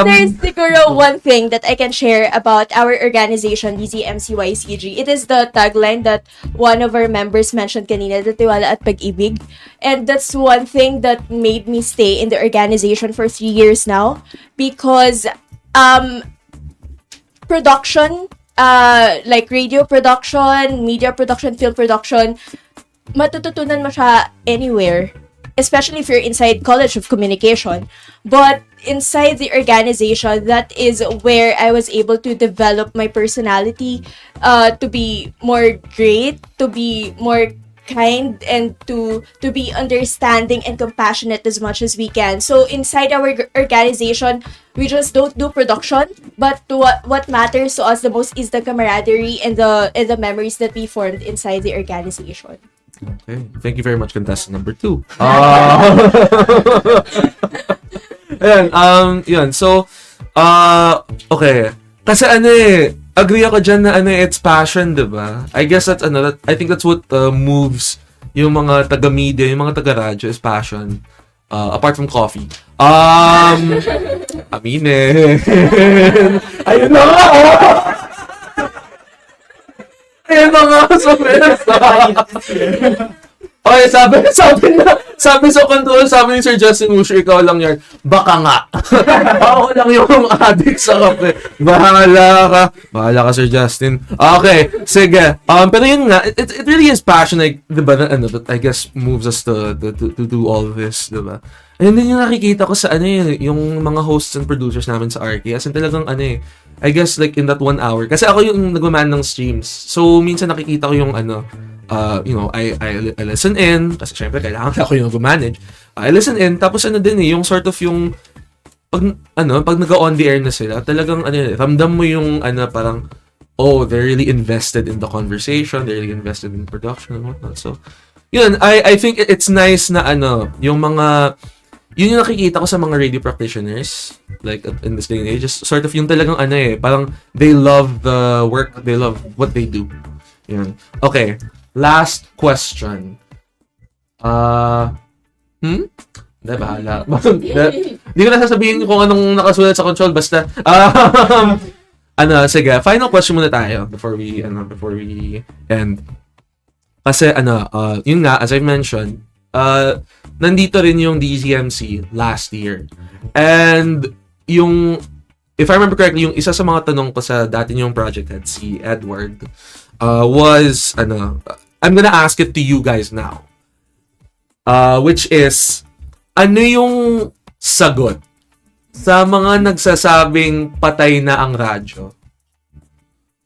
There's siguro one thing that I can share about our organization, DZMCYCG. It is the tagline that one of our members mentioned kanina, the tiwala at pag-ibig. And that's one thing that made me stay in the organization for 3 years now. Because production, like radio production, media production, film production, matututunan mo siya anywhere, especially if you're inside College of Communication. But inside the organization, that is where I was able to develop my personality, to be more great, to be more kind and to be understanding and compassionate as much as we can. So inside our organization, we just don't do production, but what matters to us the most is the camaraderie and the memories that we formed inside the organization. Okay. Thank you very much, contestant number 2. Yun. So, okay. Kasi agree ako dyan na it's passion, diba? I guess that's I think that's what moves yung mga taga-media, yung mga taga-radyo is passion. Apart from coffee. Aminin. Ayun na nga! Ayun na nga! Okay, sabi sa control, sabi ni Sir Justin Usher, ikaw lang yan. Baka nga. Ako lang yung addict sa kape. Bahala ka, Sir Justin. Okay, sige. Pero yun nga, it really is passion, like, diba, that I guess moves us to do all this, diba? Ayun din yung nakikita ko sa yung mga hosts and producers namin sa RK. As in talagang I guess like in that 1 hour. Kasi ako yung nagmaman ng streams. So, minsan nakikita ko yung I listen in. Kasi syempre, kailangan ako yung manage. I listen in. Tapos yung sort of yung pag nag-on the air na sila, talagang ramdam mo yung parang, oh, they're really invested in the conversation. They're really invested in production and whatnot. So, yun, I think it's nice na yung mga yun yung nakikita ko sa mga radio practitioners like in this day and age, just sort of yung talagang parang they love the work, they love what they do. Yun. Okay, last question. Hindi, bahala. Hindi ko na sasabihin kung anong nakasulat sa control, basta sige, final question muna tayo before we end. Kasi yun nga, as I mentioned, nandito rin yung DZMC last year. And yung, if I remember correctly, yung isa sa mga tanong ko sa dati yung project head, si Edward, was, I'm gonna ask it to you guys now. Which is, ano yung sagot sa mga nagsasabing patay na ang radyo?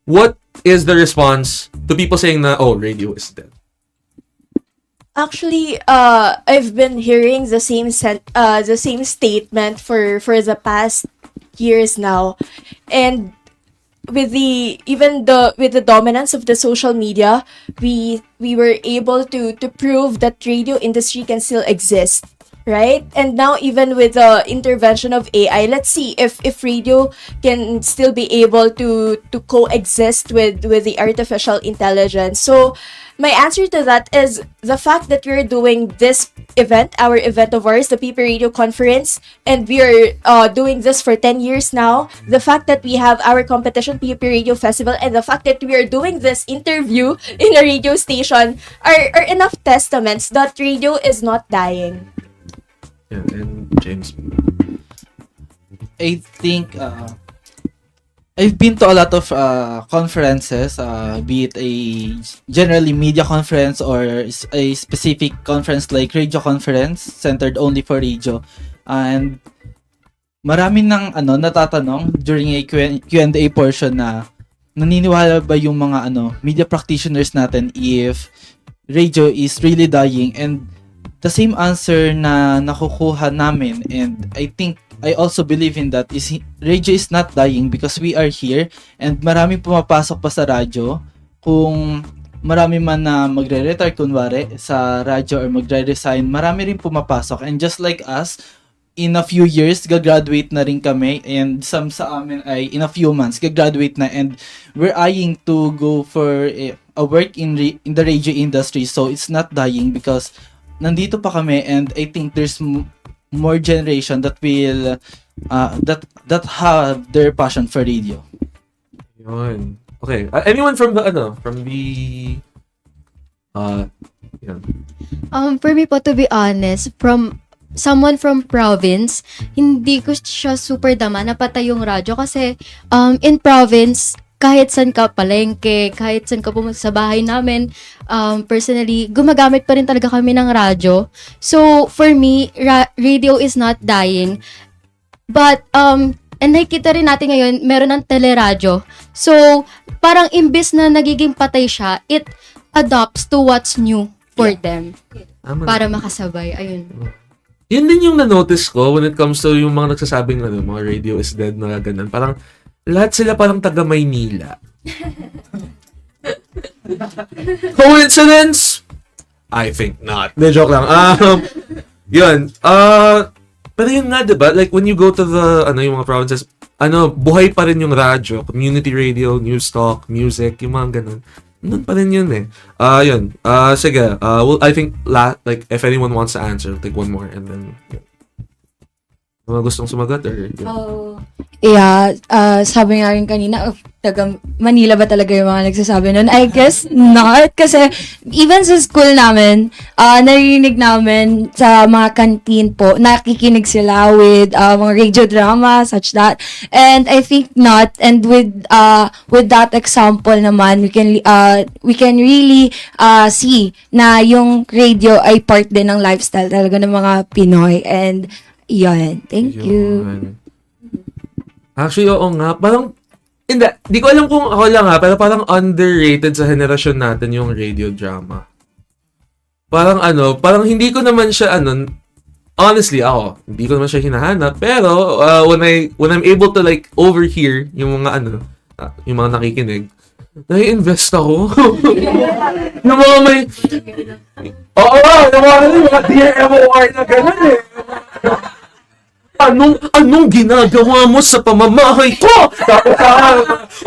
What is the response to people saying na, oh, radio is dead? Actually, I've been hearing the same statement for the past years now, and with the dominance of the social media, we were able to prove that radio industry can still exist, right? And now even with the intervention of AI, let's see if radio can still be able to coexist with the artificial intelligence. So my answer to that is the fact that we're doing this event, our event of ours, the PUP Radio Conference, and we are doing this for 10 years now. The fact that we have our competition, PUP Radio Festival, and the fact that we are doing this interview in a radio station are enough testaments that radio is not dying. Yeah, and James. I think I've been to a lot of conferences, be it a generally media conference or a specific conference like radio conference centered only for radio. And marami nang natatanong during a Q&A portion na naniniwala ba yung mga media practitioners natin if radio is really dying, and the same answer na nakukuha namin, and I also believe in that, is radio is not dying because we are here, and maraming pumapasok pa sa radyo. Kung marami man na magre-retire kunwari sa radyo or magre-resign, marami rin pumapasok, and just like us, in a few years gagraduate na rin kami, and some sa amin ay in a few months gagraduate na, and we're eyeing to go for a work in the radio industry. So it's not dying because nandito pa kami, and I think there's more generation that will that have their passion for radio. Yun. Okay. Anyone from the For me po, to be honest, from someone from province, hindi ko siya super dama na patay yung radyo kasi in province, kahit saan ka palengke, kahit saan ka pumunta sa bahay namin, personally, gumagamit pa rin talaga kami ng radyo. So, for me, radio is not dying. But, and nakikita rin natin ngayon, meron ng teleradyo. So, parang imbis na nagiging patay siya, it adapts to what's new for them. Tama Para naman. makasabay. Ayun. Yun din yung na-notice ko when it comes to yung mga nagsasabing mga radio is dead na ganun. Parang lahat sila parang taga Maynila. Coincidence? I think not. De, joke lang. Yun. Pero yun nga, diba? Like, when you go to the, yung mga provinces, buhay pa rin yung radyo, community radio, news talk, music, yung mga ganun. Nun pa rin yun eh. Yun. Sige. Well, I think, like, if anyone wants to answer, take one more and then, yun. Mga gustong sumagot or... Yeah, sabi nga rin kanina, taga Manila ba talaga yung mga nagsasabi nun? I guess not. Kasi even sa school namin, narinig namin sa mga canteen po, nakikinig sila with mga radio drama, such that. And I think not. And with that example naman, we can really see na yung radio ay part din ng lifestyle talaga ng mga Pinoy. And yun. Thank you. Actually, oo nga. Parang, di ko alam kung ako lang pero parang underrated sa henerasyon natin yung radio drama. Parang parang hindi ko naman siya, honestly, ako, hindi ko naman siya hinahanap. Pero, when I'm able to like overhear yung mga yung mga nakikinig, nai-invest ako. Yung mga may, yung mga Dear MOR na gano'n eh. Anong ginagawa mo sa pamamahay ko?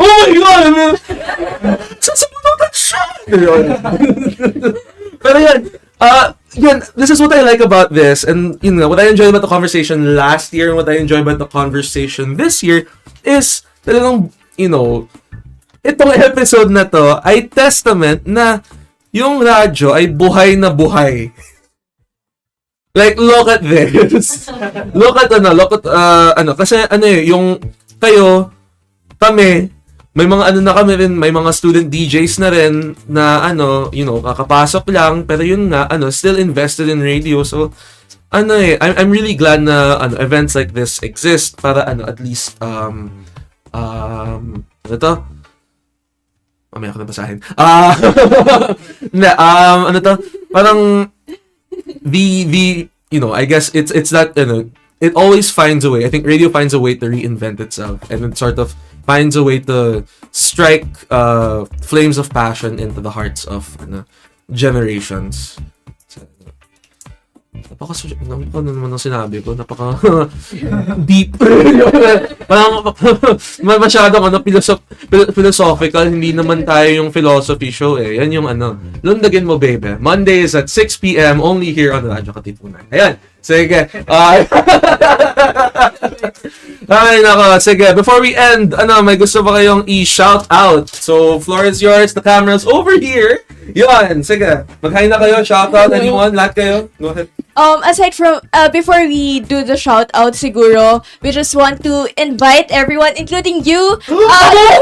Oh my God! Sasabunutan siya! Pero yan, this is what I like about this. And, what I enjoyed about the conversation last year and what I enjoyed about the conversation this year is, talagang, itong episode na to ay testament na yung radyo ay buhay na buhay. Like, look at this. Look at, kasi yung kayo, kami, may mga na kami rin, may mga student DJs na rin na, kakapasok lang, pero yun nga, still invested in radio. So, I'm really glad na, events like this exist para, at least, mamaya ko na basahin. Parang, I guess it's that, it always finds a way. I think radio finds a way to reinvent itself, and it sort of finds a way to strike flames of passion into the hearts of generations. Ano naman ang sinabi ko? Napaka deep. Parang masyadong philosophical. Hindi naman tayo yung philosophy show eh. Yan yung Lundagin mo, baby. Mondays at 6 p.m. only here on Radyo Katipunan. Ayan. Sige. Ay, nako. Sige. Before we end, may gusto ba kayong i-shout out? So, floor is yours. The camera's over here. Yun. Sige. Mag-hi na kayo. Shout out anyone. Lahat kayo. Go ahead. Aside from, before we do the shout out, siguro, we just want to invite everyone, including you, inviting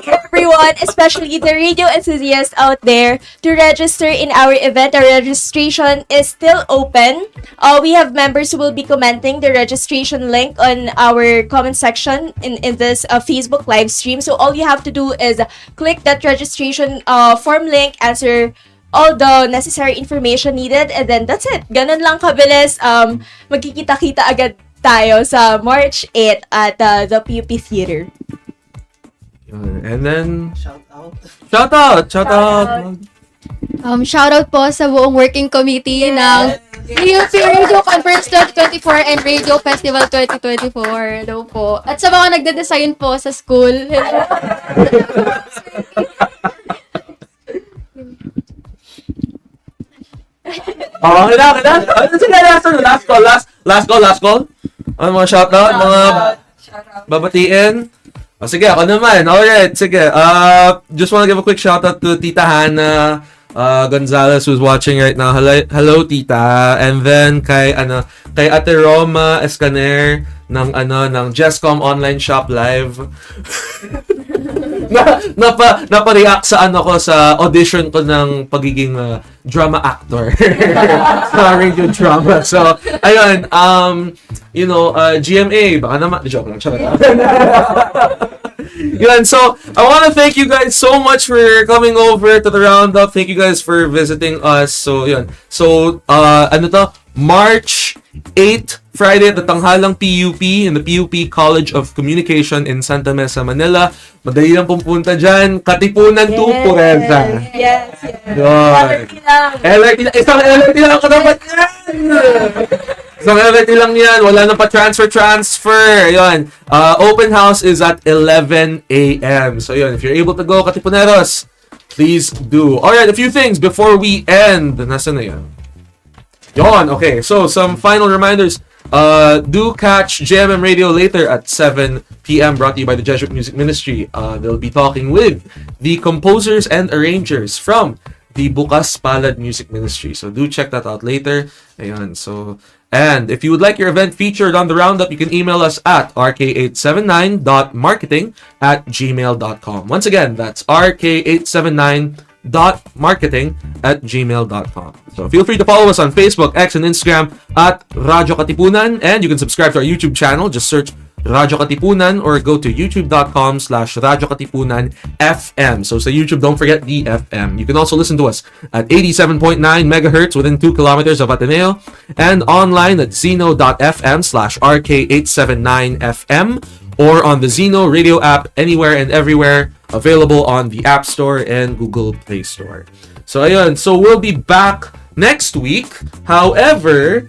everyone, especially the radio enthusiasts out there, to register in our event. Our registration is still open. We have members who will be commenting the registration link on our comment section in this Facebook live stream. So all you have to do is click that registration form link, answer all the necessary information needed, and then that's it. Ganun lang kabilis. Magkikita-kita agad tayo sa March 8 at the PUP Theater. And then, Shout out. Shout out po sa buong working committee ng PUP Radio Conference 2024 and Radio Festival 2024. Hello po. At sa mga nagde-design po sa school. Hello. Sige, last call. Ano mga shoutout? Mga babatiin? Sige, ako naman. Alright, sige. Just wanna give a quick shoutout to Tita Hannah Gonzalez who's watching right now. Hello, Tita. And then kay Ate Roma Escaner ng Jescom Online Shop Live. Napa-react sa ano ko sa audition ko ng pagiging drama actor sa radio drama. So, ayun, GMA, baka naman, joke lang, charot. Yun, so, I want to thank you guys so much for coming over to the Roundup. Thank you guys for visiting us. So, yun. So, March 8, Friday at the Tanghalang PUP in the PUP College of Communication in Santa Mesa, Manila. Madali lang pumunta dyan. Katipunan to Pureza. Yes. LRT lang. Isang LRT lang ako dapat yan. Isang LRT lang yan. Wala na pa transfer. Yun. Open house is at 11 a.m. So yun, if you're able to go, Katipuneros, please do. Alright, a few things before we end. Nasaan na yan? Yon, okay. So, some final reminders. Do catch JMM Radio later at 7 p.m. brought to you by the Jesuit Music Ministry. They'll be talking with the composers and arrangers from the Bukas Palad Music Ministry. So, do check that out later. Ayan, so... And if you would like your event featured on the Roundup, you can email us at rk879.marketing@gmail.com. Once again, that's rk879.marketing@gmail.com. So feel free to follow us on Facebook, X, and Instagram at Radyo Katipunan, and you can subscribe to our YouTube channel. Just search Radyo Katipunan or go to youtube.com/Radyo Katipunan FM. So sa YouTube, don't forget the FM. You can also listen to us at 87.9 megahertz within 2 kilometers of Ateneo and online at zeno.fm/RK879FM or on the Zeno radio app anywhere and everywhere, available on the App Store and Google Play Store. So ayun, so we'll be back next week. However,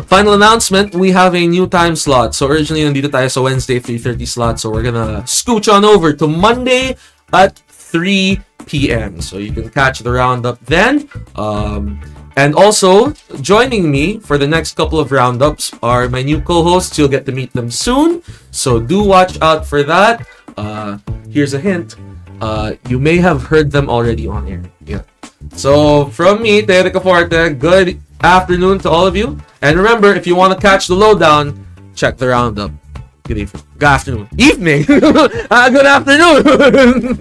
final announcement, we have a new time slot. So originally, nandito tayo sa Wednesday 3:30 slot. So we're gonna scooch on over to Monday at 3 p.m. So you can catch the Roundup then. And also, joining me for the next couple of Roundups are my new co-hosts. You'll get to meet them soon. So do watch out for that. Here's a hint. You may have heard them already on air. Yeah. So from me, Ricaforte, good afternoon to all of you. And remember, if you want to catch the lowdown, check the Roundup. Good evening. Good afternoon. Evening. Good afternoon.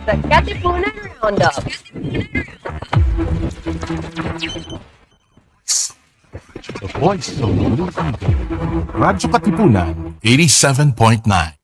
The Katipunan Roundup. The voice of the Radyo Katipunan, 87.9.